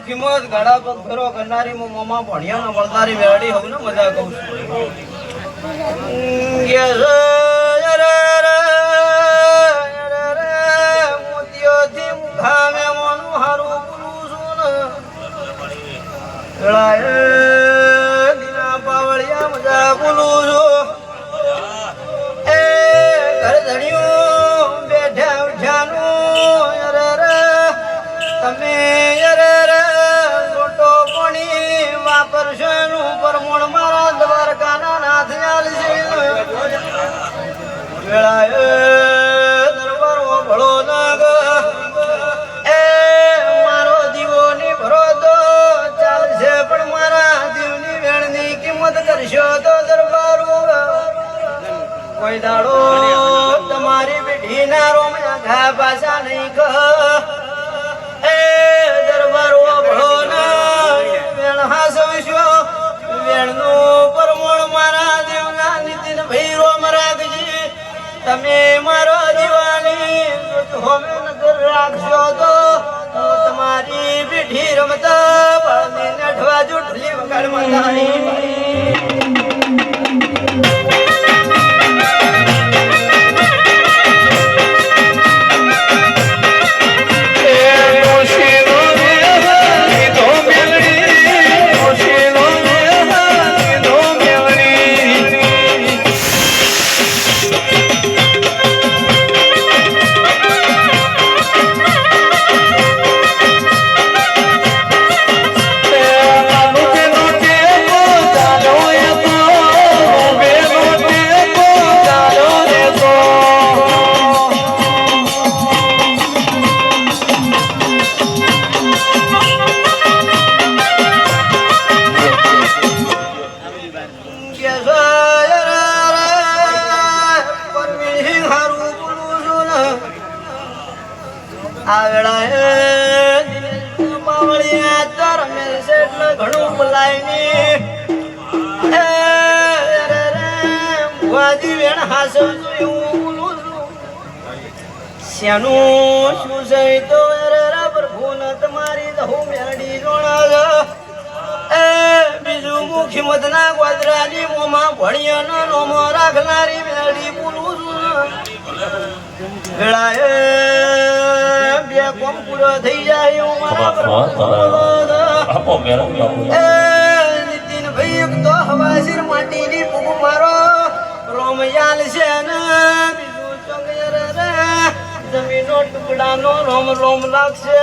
કિંમત ગાડા પગ ફેરો કરનારી મો મોમાં ભણ્યા ન વળનારી વેડી હોવ ને મજા કહું છું મોતિયોથી મુખામે મોનું હારું બોલું છું ને ગળાએ દીના પાવળિયા મજા બોલું છું એ ઘર ધણ્યું બેઠા ઉઠ્યાનું તમે પરશેનું પરમણ મારા દ્વારકાના નાથ આલશે વેળાએ દરબારો ભળો નાગ એ મારો દીવો ની ભરો તો ચાલશે પણ મારા દીવની વેણની કિંમત કરશો તો દરબારો કોઈ દાડો તમારી બેઠી ના રોમયા ઘા પાછા નહીં કહ એ દરબારો ભળો નાગ વેણ હાસવશો વેણનું પરમણ મારા દેવના નીતિન ભાઈ રોમ રાખજી તમે મારો દીવાની હોમે નગર રાખશો તો તમારી પીઠી રમતા બાળની નઠવા જુઠલી વગાડ મતાની ઘણું બોલાય વેણ હાસ શ્યાનું શું છે તો પ્રભુ ન તમારી દહુ મેરડી જોણા બીજું મુખી મત ના ગોદરાની મોમાં ભણિયા નોમો રાખનારી મેરડી બોલું છું વેળાએ બે કોમ પૂરો થઈ જાય હું નીતિન ભાઈ એક તો હવાસીર માટીની ફૂગ મારો રોમયાલ છે ને બીજું ચંગર જમીનો ટુકડાનો રોમ રોમ લાગશે